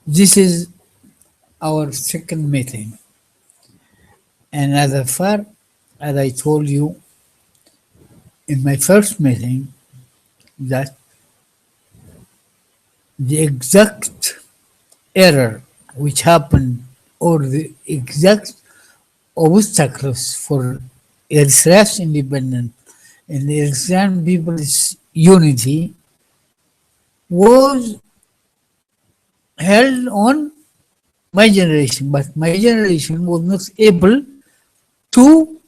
This is our second meeting. And as far as I told you in my first meeting, that the exact error which happened or the exact obstacles for Eritrea's independence and the Eritrean people's unity was held on my generation, but my generation was not able to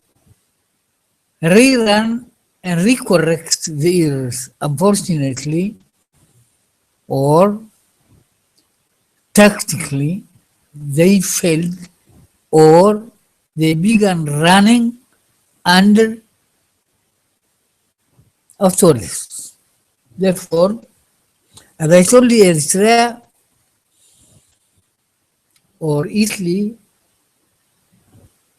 rerun and recorrect the errors. Unfortunately, or tactically, they failed or they began running under authorities. Therefore, as I told you, Eritrea or Italy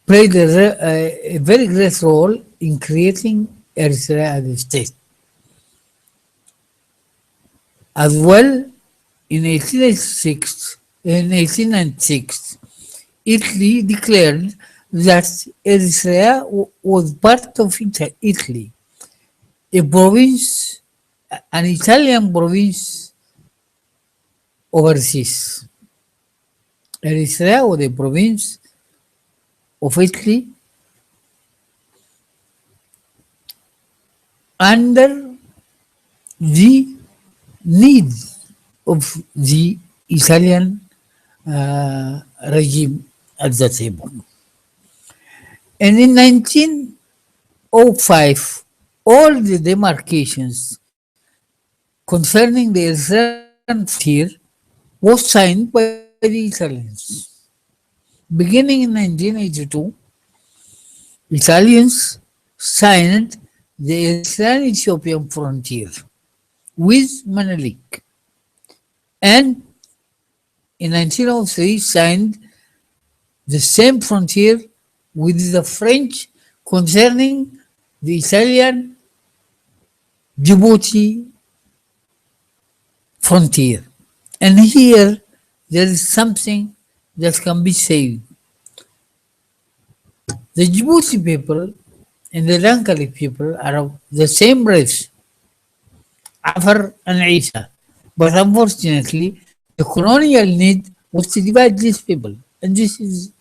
played a very great role in creating Eritrea as a state. As well, in 1896, Italy declared that Eritrea was part of Italy, a province, an Italian province overseas. Eritrea was a province of Italy under the needs of the Italian regime at that time. And in 1905, all the demarcations concerning the Eritrean frontier was signed by the Italians. Beginning in 1982, Italians signed the Eritrean-Ethiopian frontier with Menelik, and in 1903 signed the same frontier with the French concerning the Italian Djibouti frontier. And here there is something that can be said. The Djibouti people and the Dankali people are of the same race, Afar and Isa. But unfortunately, the colonial need was to divide these people. And this is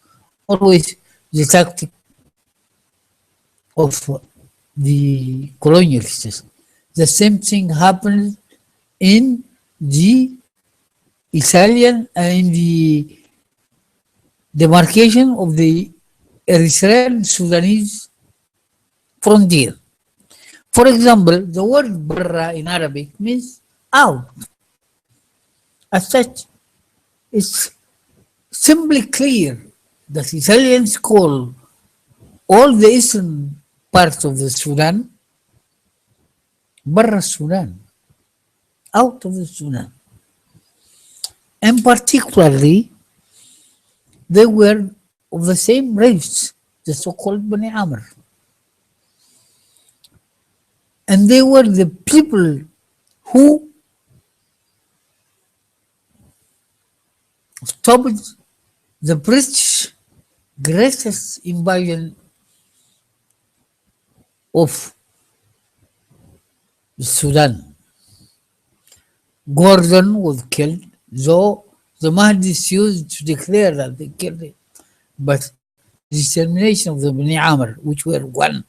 always the tactic of the colonialists. The same thing happened in the Italian in the demarcation of the Eritrean Sudanese frontier. For example, the word barra in Arabic means out. As such, it's simply clear that Italians call all the eastern parts of the Sudan barra Sudan, out of the Sudan. And particularly, they were of the same race, the so-called Bani Amr. And they were the people who stopped the British greatest invasion of Sudan. Gordon was killed, though the Mahdis used to declare that they killed him. But the determination of the Bani Amr, which were one.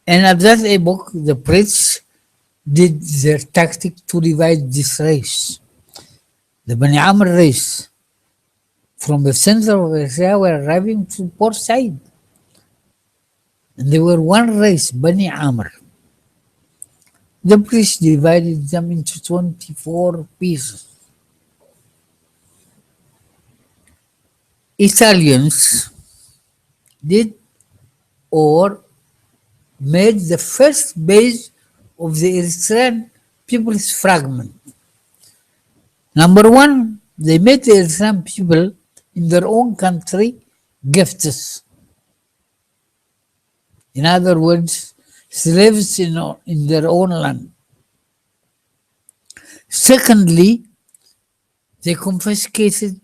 And at that epoch, the British did their tactic to divide this race. The Bani Amr race from the center of Eritrea were arriving to Port Said. And they were one race, Bani Amr. The British divided them into 24 pieces. Italians did or made the first base of the Eritrean people's fragment. Number one, they made the Eritrean people in their own country gifts. In other words, slaves in their own land. Secondly, They confiscated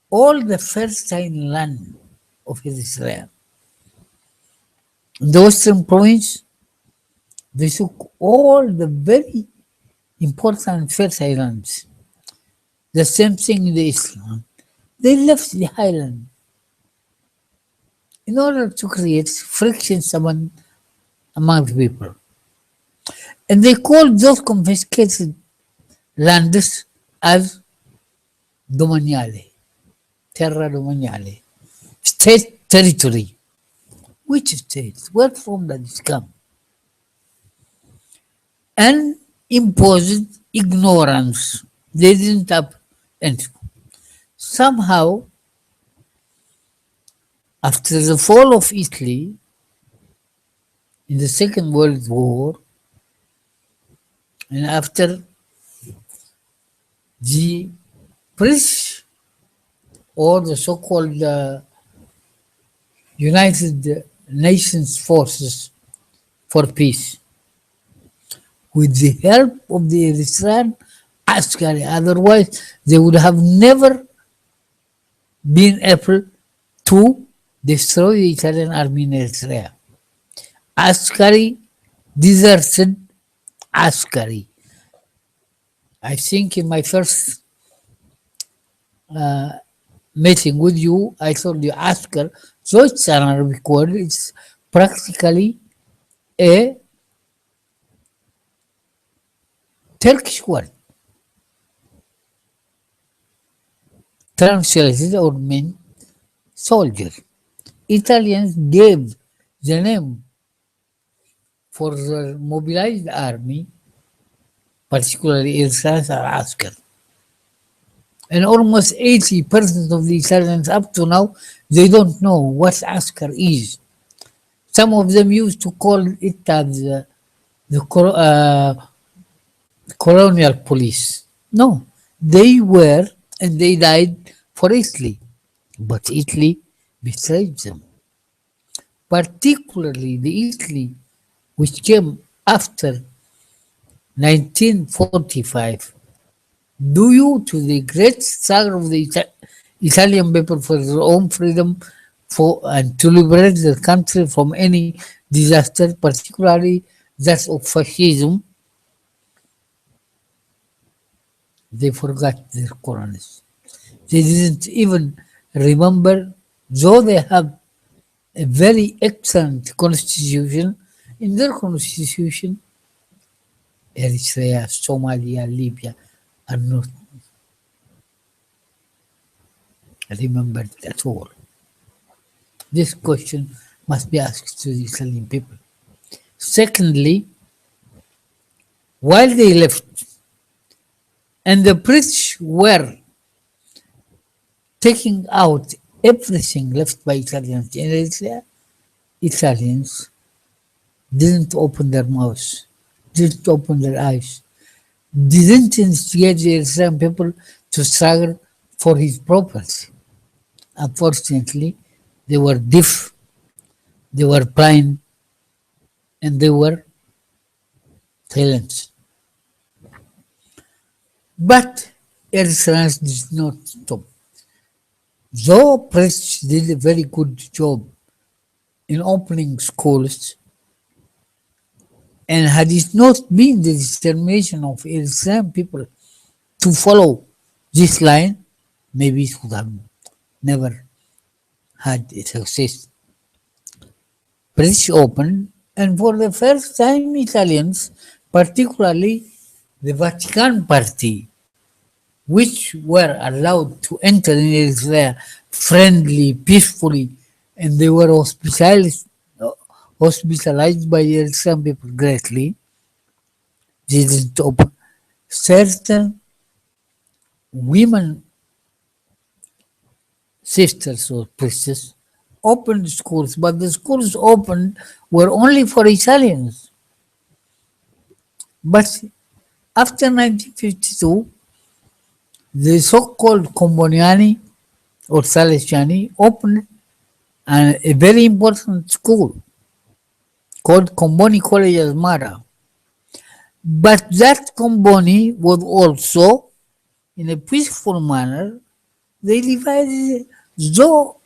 all the fertile land of Israel. In the western province, they took all the very important fertile lands. The same thing in the Islam. They left the highland in order to create frictions among the people. And they called those confiscated lands as domaniale, terra domaniale, state territory. Which state? Where from does it come? And imposed ignorance. They didn't have anything. Somehow, after the fall of Italy in the Second World War, and after the British or the so-called United Nations Forces for Peace, with the help of the Eritrean Askari, otherwise they would have never been able to destroy the Italian army in Eritrea. Askari deserted Askari. I think in my first meeting with you, I told you Askar, so it's an Arabic word, it's practically a Turkish word, translated or meant soldier. Italians gave the name for the mobilized army, particularly Eritreans, are Askar. And almost 80% of the Italians up to now, they don't know what Askar is. Some of them used to call it as the colonial police. No, they were and they died for Italy, but Italy betrayed them. Particularly the Italy which came after 1945, due to the great struggle of the Italian people for their own freedom and to liberate the country from any disaster, particularly that of fascism, they forgot their colonies. They didn't even remember, though they have a very excellent constitution. In their constitution, Eritrea, Somalia, Libya are not remembered at all. This question must be asked to the Italian people. Secondly, while they left and the British were taking out everything left by Italians in Eritrea, Italians didn't open their mouths, didn't open their eyes, didn't instigate the Eritrean people to struggle for his property. Unfortunately, they were deaf, they were blind, and they were silent. But Eritreans did not stop. Though British did a very good job in opening schools, and had it not been the determination of Eritrean people to follow this line, maybe it would have never had a success. British opened, and for the first time, Italians, particularly the Vatican Party, which were allowed to enter in Eritrea friendly, peacefully, and they were hospitalized by the Eritrean people greatly. They didn't open. Certain women sisters or priestess opened schools, but the schools opened were only for Italians. But after 1952, the so-called Comboniani or Salesiani opened a very important school called Comboni College Asmara. But that Comboni was also in a peaceful manner. They divided, though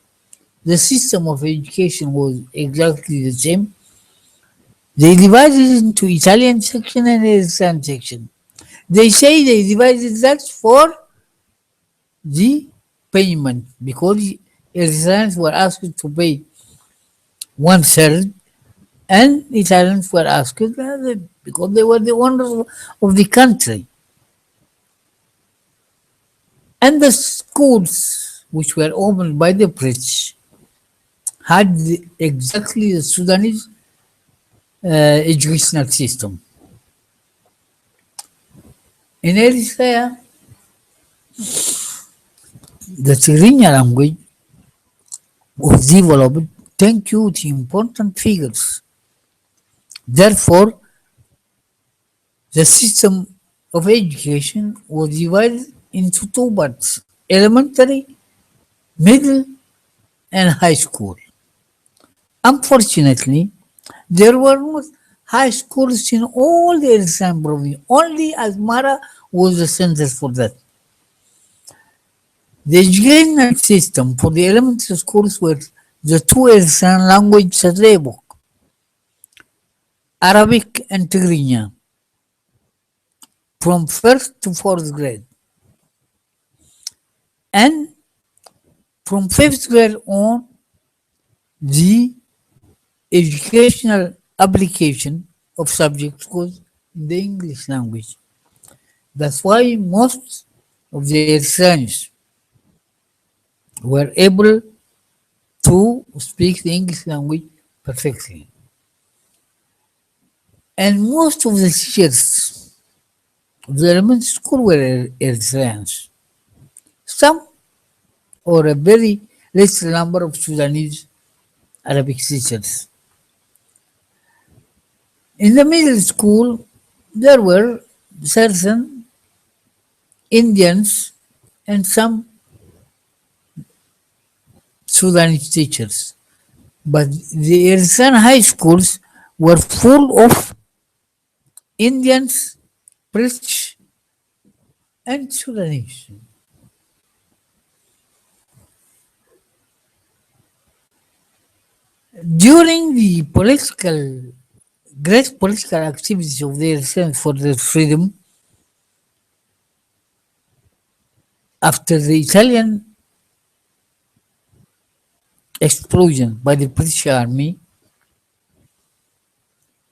the system of education was exactly the same, they divided it into Italian section and Eritrean section. They say they divided that for the payment because Eritreans were asked to pay one third and Italians were asked the other because they were the owners of the country. And the schools which were opened by the British had exactly the Sudanese educational system. In Eritrea, the Tigrinya language was developed thanks to the important figures. Therefore, the system of education was divided into two parts: elementary, middle, and high school. Unfortunately, there were not high schools in all the Eritrean province. Only Asmara was the center for that. The educational system for the elementary schools were the two Eritrean languages at the book, Arabic and Tigrinya, from first to fourth grade. And from fifth grade on, the educational application of subjects was in the English language. That's why most of the Eritreans were able to speak the English language perfectly. And most of the teachers of the elementary school were Eritreans. Some or a very less number of Sudanese Arabic teachers. In the middle school, there were certain Indians and some Sudanese teachers. But the Eritrean high schools were full of Indians, British, and Sudanese. During the great political activities of the Eritreans for their freedom, after the Italian explosion by the British Army,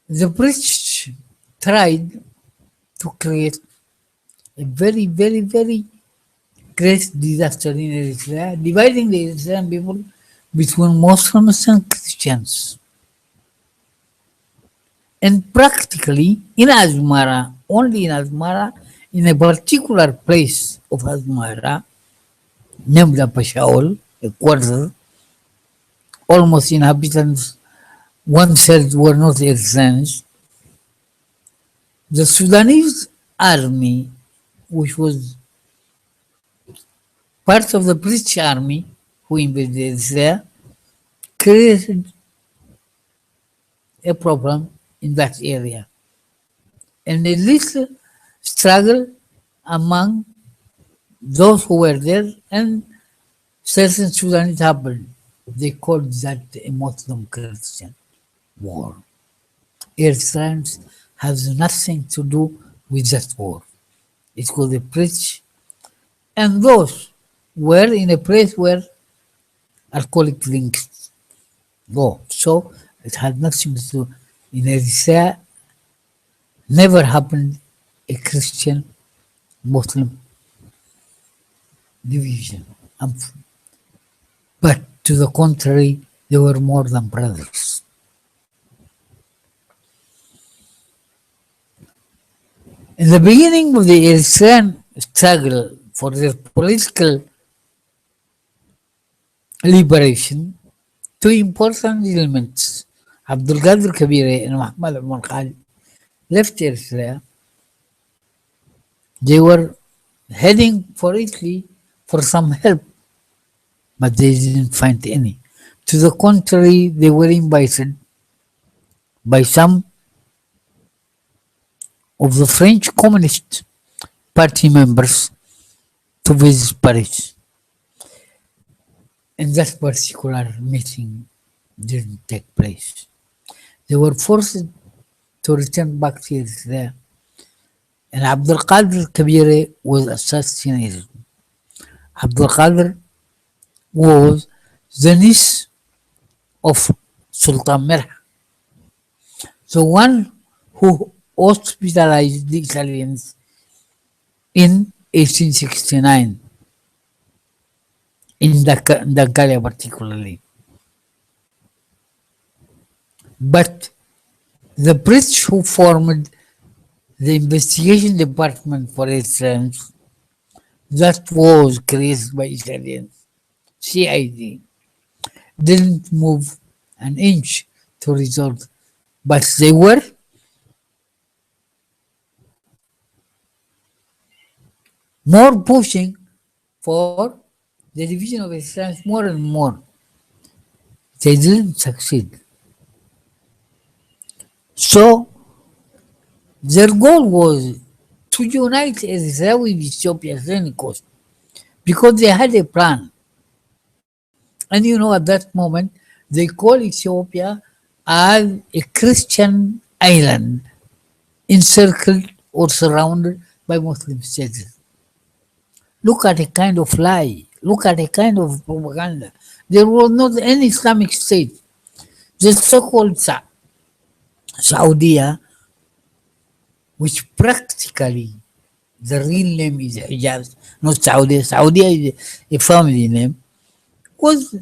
the British tried to create a very, very, very great disaster in Eritrea, dividing the Eritrean people between Muslims and Christians. And practically in Asmara, only in Asmara, in a particular place of Asmara, named Pashaol, a quarter, almost inhabitants, one third were not Eritreans. The Sudanese army, which was part of the British army who invaded Eritrea, created a problem in that area. And a little struggle among those who were there and certain Sudanese happened. They called that a Muslim Christian war. Eritreans has nothing to do with that war. It was the British and those were in a place where alcoholic drinks go. So it had nothing to do. In Eritrea, never happened a Christian Muslim division. But to the contrary, they were more than brothers. In the beginning of the Eritrean struggle for their political liberation, two important elements, Abdul Qadir Kabire and Muhammad Umar Khalid, left Eritrea. They were heading for Italy for some help, but they didn't find any. To the contrary, they were invited by some of the French Communist Party members to visit Paris. And that particular meeting didn't take place. They were forced to return back to Eritrea, and Abdul Qadir Kabire was assassinated. Abdul Qadir was the niece of Sultan Merh, the one who hospitalized the Italians in 1869, in Dakalia particularly. But the British who formed the investigation department for Eritreans that was created by Italians, CID, didn't move an inch to resolve, but they were more pushing for the division of Eritreans more and more. They didn't succeed. So their goal was to unite Eritrea with Ethiopia at any cost because they had a plan. And you know, at that moment, they call Ethiopia as a Christian island encircled or surrounded by Muslim states. Look at a kind of lie. Look at a kind of propaganda. There was not any Islamic state. The so-called Saudi, which practically the real name is Hijaz, not Saudi. Saudi is a family name, was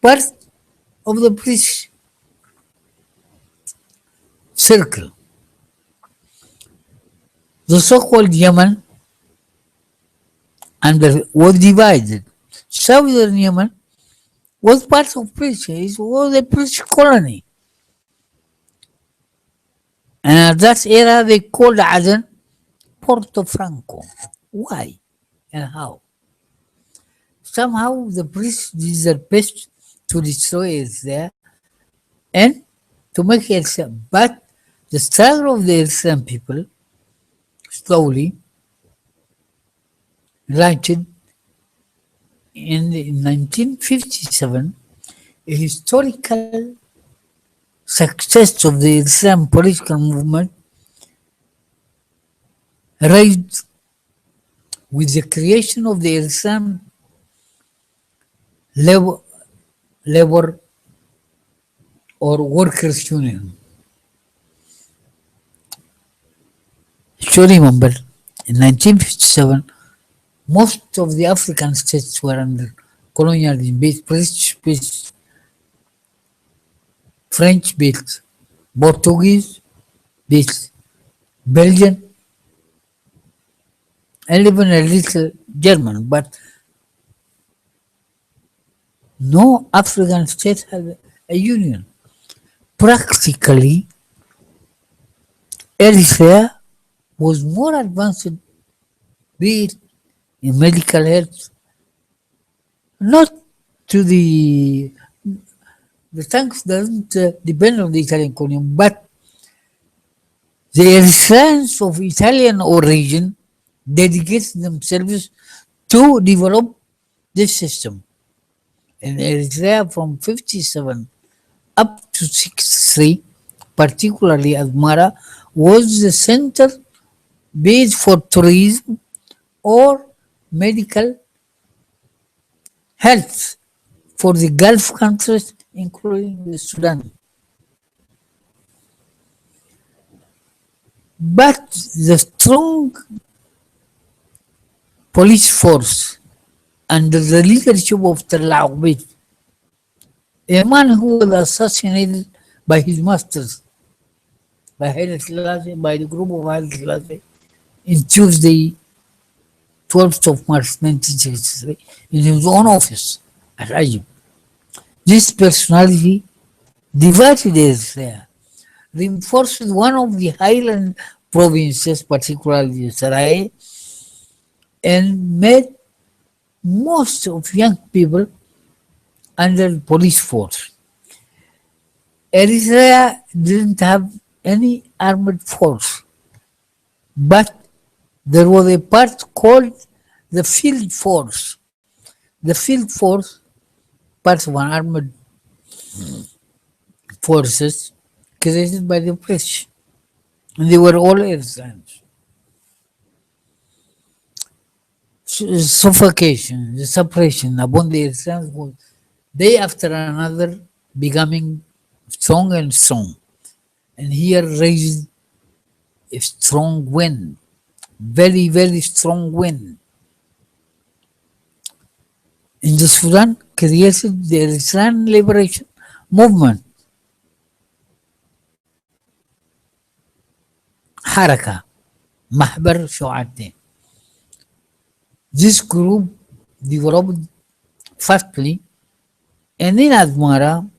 part of the British circle. The so-called Yemen was divided. Southern Yemen was part of British. It was a British colony. And at that era, they called Aden Porto Franco. Why and how? Somehow the British did their best to destroy it there and to make it. But the struggle of the Eritrean people slowly launched in 1957 a historical success of the Eritrean political movement arrived with the creation of the Eritrean labor or workers union. So remember, in 1957, most of the African states were under colonialism, British based, French based, Portuguese based, Belgian, and even a little German, but no African state had a union. Practically, Eritrea was more advanced, be it in medical health, not to the thanks doesn't depend on the Italian colony, but the Eritreans of Italian origin dedicated themselves to develop this system. In Eritrea from 57 up to 63, particularly Asmara, was the center base for tourism or medical health for the Gulf countries, including the Sudan. But the strong police force under the leadership of Talla Ubaid, a man who was assassinated by his masters, by Haile Selassie, by the group of Haile Selassie, in Tuesday, 12th of March 1963, in his own office at Ajib. This personality divided Eritrea, reinforced one of the highland provinces, particularly Sarai, and made most of young people under the police force. Eritrea didn't have any armed force, but there was a part called the field force. The field force, part of an armed forces created by the British. And they were all Iranians. Suffocation, the suppression upon the Iranians was day after another becoming strong and strong. And here raised a strong wind, very, very strong wind. In the Sudan created the Eritrean Liberation Movement, Haraka, Mahbar Shu'ati. This group developed fastly, and in Asmara,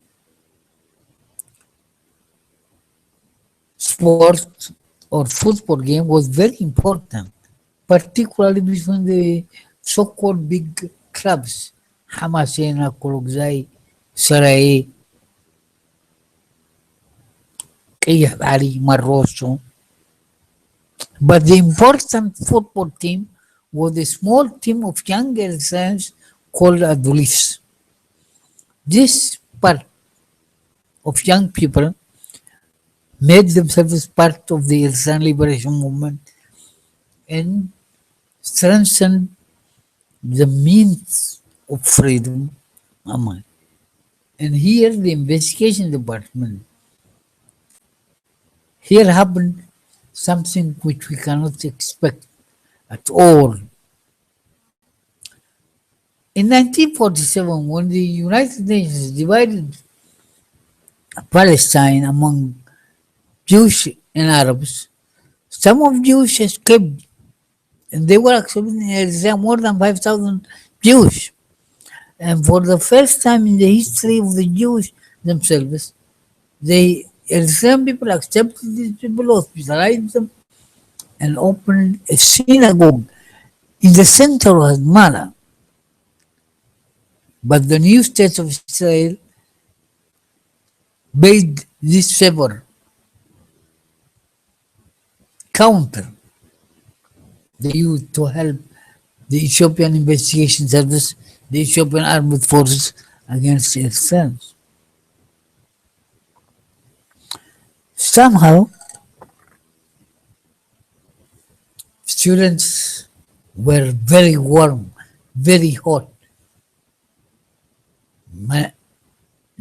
sport or football game was very important, particularly between the so-called big clubs, Hamasena, Kurugzai, Sarai, Kayah Ali, Marroso. But the important football team was a small team of young Eritreans called Adulis. This part of young people made themselves part of the Eritrean liberation movement and strengthened the means of freedom. Aman. And here the investigation department, here happened something which we cannot expect at all. In 1947, when the United Nations divided Palestine among Jews and Arabs, some of Jews escaped, and they were actually in Eritrea more than 5,000 Jews. And for the first time in the history of the Jews themselves, the Eritrean people accepted these people, hospitalized them, and opened a synagogue in the center of Asmara. But the new state of Israel bade this favor counter the youth to help the Ethiopian investigation service, the Ethiopian armed forces against Eritreans. Somehow, students were very warm, very hot.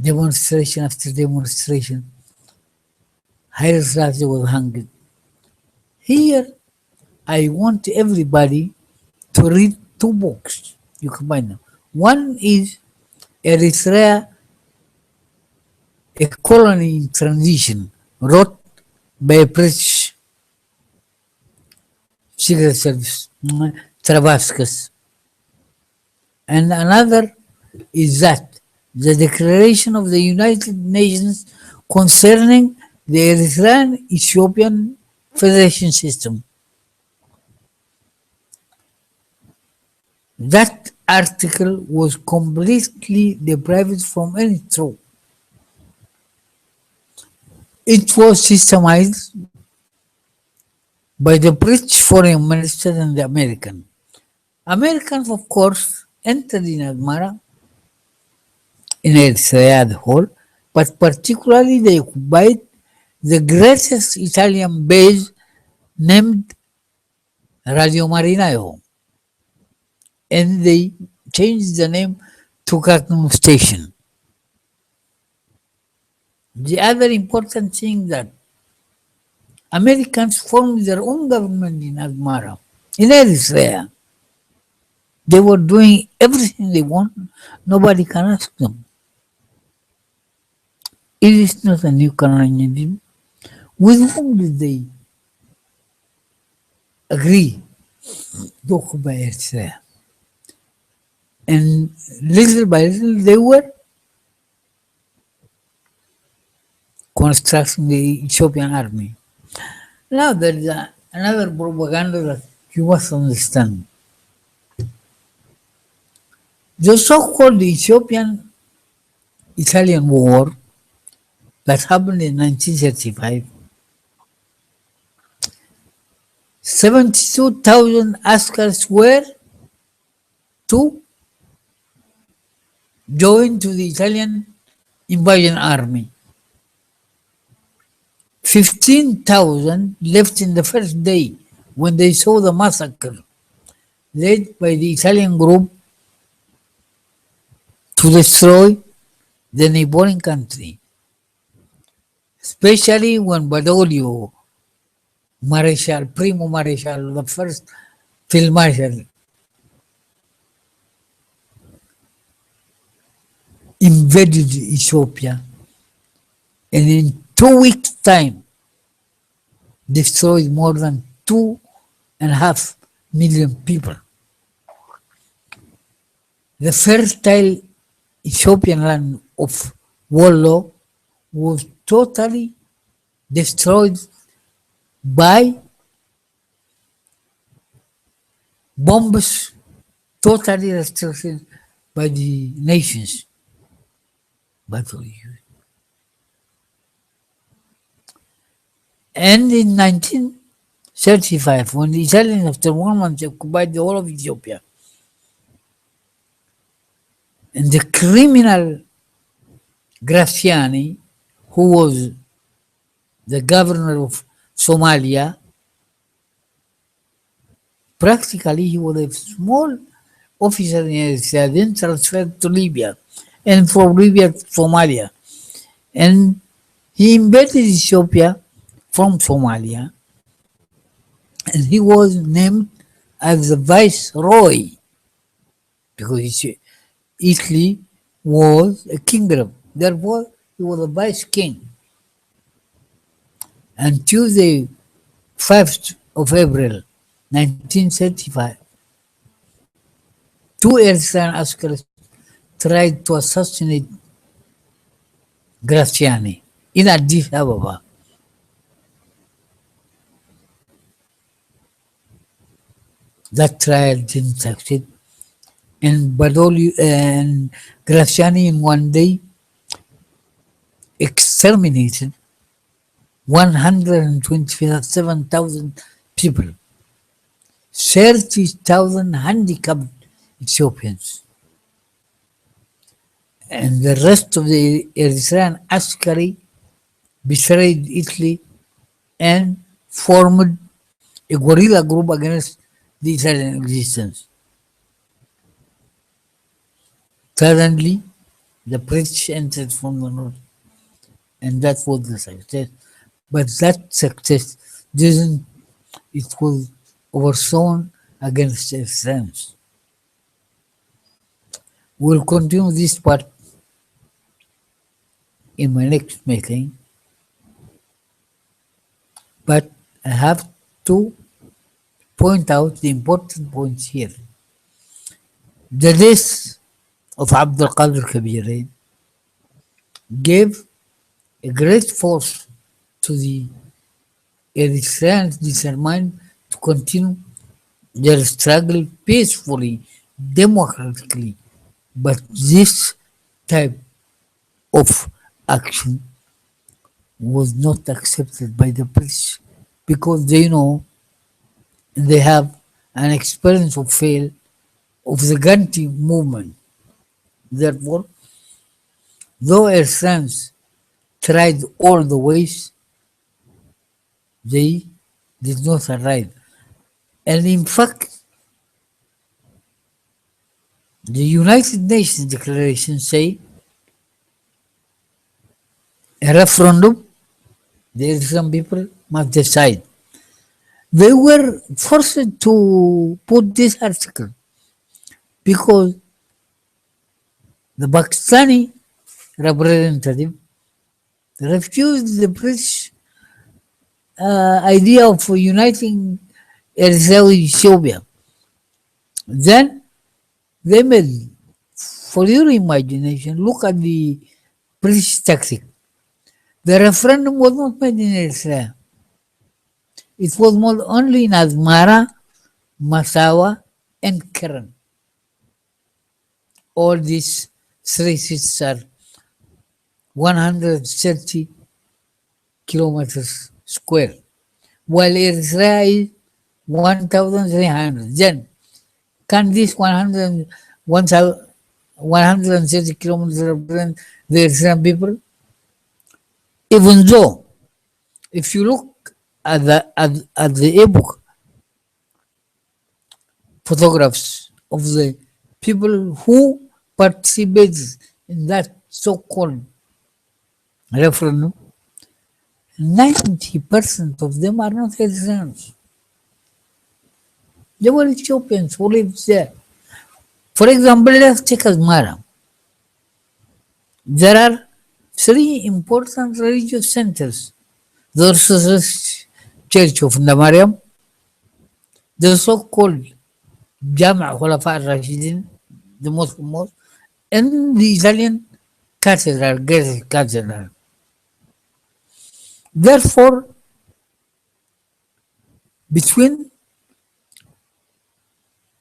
Demonstration after demonstration, Haile Selassie was hungry. Here, I want everybody to read two books. You can find them. One is Eritrea, a colony in transition, wrote by a British Secret Service, Travascus. And another is that the Declaration of the United Nations concerning the Eritrean Ethiopian Federation System. That article was completely deprived from any truth. It was systemized by the British Foreign Minister and the American. Americans, of course, entered in Asmara, in Eritrea the whole, but particularly they occupied the greatest Italian base named Radio Marinaio, and they changed the name to Khartoum Station. The other important thing that Americans formed their own government in Asmara, in Eritrea. They were doing everything they want. Nobody can ask them. It is not a new colonialism. With whom did they agree to occupy Eritrea? And little by little they were constructing the Ethiopian army. Now there is another propaganda that you must understand. The so-called Ethiopian Italian War that happened in 1935, 72,000 askars were to join to the Italian invasion army. 15,000 left in the first day when they saw the massacre led by the Italian group to destroy the neighboring country, especially when Badoglio, Marshal, Primo Marshal, the first field marshal, invaded Ethiopia and in 2 weeks' time destroyed more than 2.5 million people. The fertile Ethiopian land of Wollo was totally destroyed by bombs, totally destruction by the nations. And in 1935, when the Italians, after 1 month, occupied the whole of Ethiopia, and the criminal Graziani, who was the governor of Somalia, practically he was a small officer in Eritrea, then transferred to Libya, and from Libya to Somalia. And he invaded Ethiopia from Somalia, and he was named as the viceroy because Italy was a kingdom. Therefore, he was a vice king. And Tuesday, 5th of April, 1935, two Eritrean askars tried to assassinate Graziani in Addis Ababa. That trial didn't succeed, and Badoglio and Graziani in one day exterminated 127,000 people, 30,000 handicapped Ethiopians, and the rest of the Eritrean askari betrayed Italy and formed a guerrilla group against the Italian existence. Suddenly, the British entered from the north, and that was the success. But that success didn't, it was overthrown against Eritreans. We'll continue this part in my next meeting, but I have to point out the important points here. The death of Abdul Qadir Kabir gave a great force to the Eritreans determined to continue their struggle peacefully, democratically. But this type of action was not accepted by the British because they know they have an experience of fail of the Ganti movement. Therefore, though Eritreans tried all the ways, they did not arrive. And in fact, the United Nations Declaration say a referendum, the Eritrean people must decide. They were forced to put this article because the Pakistani representative refused the British idea of uniting Eritrea with Ethiopia. Then they made, for your imagination, look at the British tactic. The referendum was not made in Eritrea. It was made only in Asmara, Masawa, and Keren. All these three cities are 130 kilometers square, while Eritrea is 1,300. Then Can this 100, 130 kilometers represent the Eritrean people? Even though, if you look at the epoch photographs of the people who participated in that so-called referendum, 90% of them are not Eritreans. They were Ethiopians who lived there. For example, let's take Asmara. There are three important religious centers: the Orthodox Church of Ndamariam, the so-called Jama' Khulafa al-Rashidin, the Muslim mosque, and the Italian cathedral, Great Cathedral. Therefore, between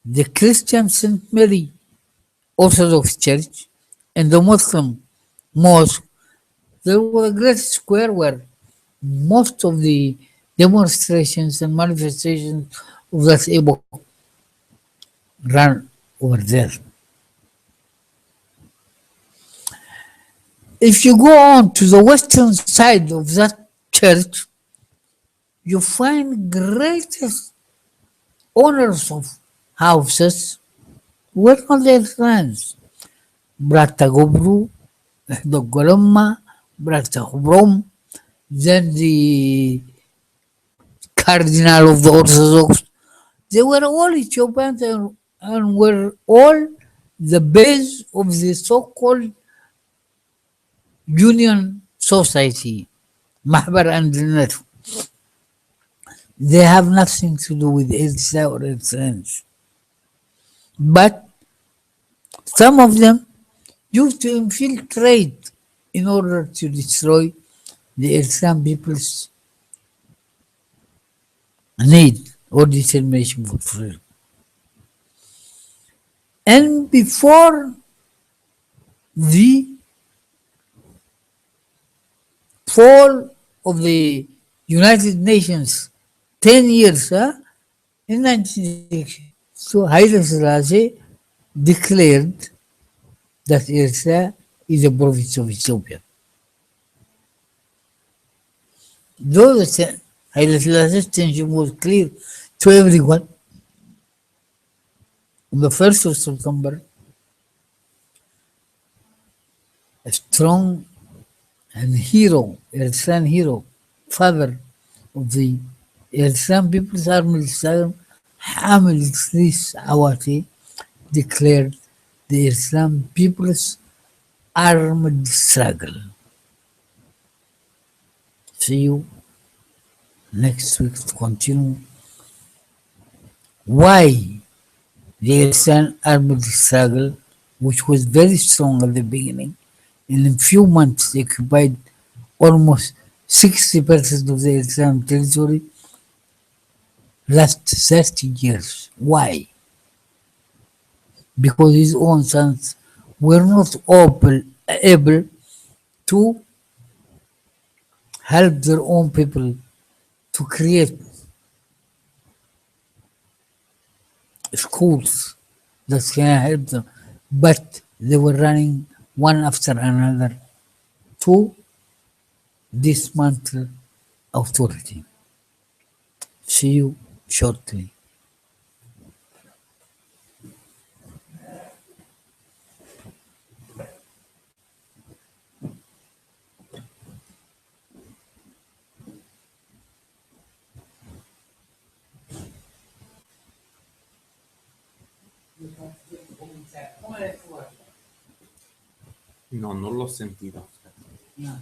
the Christian St. Mary Orthodox Church and the Muslim mosque, there was a great square where most of the demonstrations and manifestations of that epoch ran over there. If you go on to the western side of that church, you find greatest owners of houses were not their friends. Brata Gobru, the Golomma, Brata Hubrom, then the Cardinal of the Orthodox. They were all Ethiopians and were all the base of the so-called Union Society, Mahbar and Zinat. They have nothing to do with Eritrea or Eritreans. But some of them used to infiltrate in order to destroy the Eritrean people's need or determination for freedom. And before the fall of the United Nations, 10 years in 1960, so Haile Selassie declared that Eritrea is a province of Ethiopia. Though Haile Selassie's intention was clear to everyone, on the 1st of September, a strong and hero, Eritrean hero, father of the Eritrean People's Army, Ahmed Awati, declared the Eritrean People's Armed Struggle. See you next week to continue why the Eritrean Armed Struggle, which was very strong at the beginning, in a few months occupied almost 60% of the Eritrean territory, last 30 years. Why? Because his own sons were not able to help their own people to create schools that can help them, but they were running one after another to dismantle authority. See you shortly. No, non l'ho sentito. No,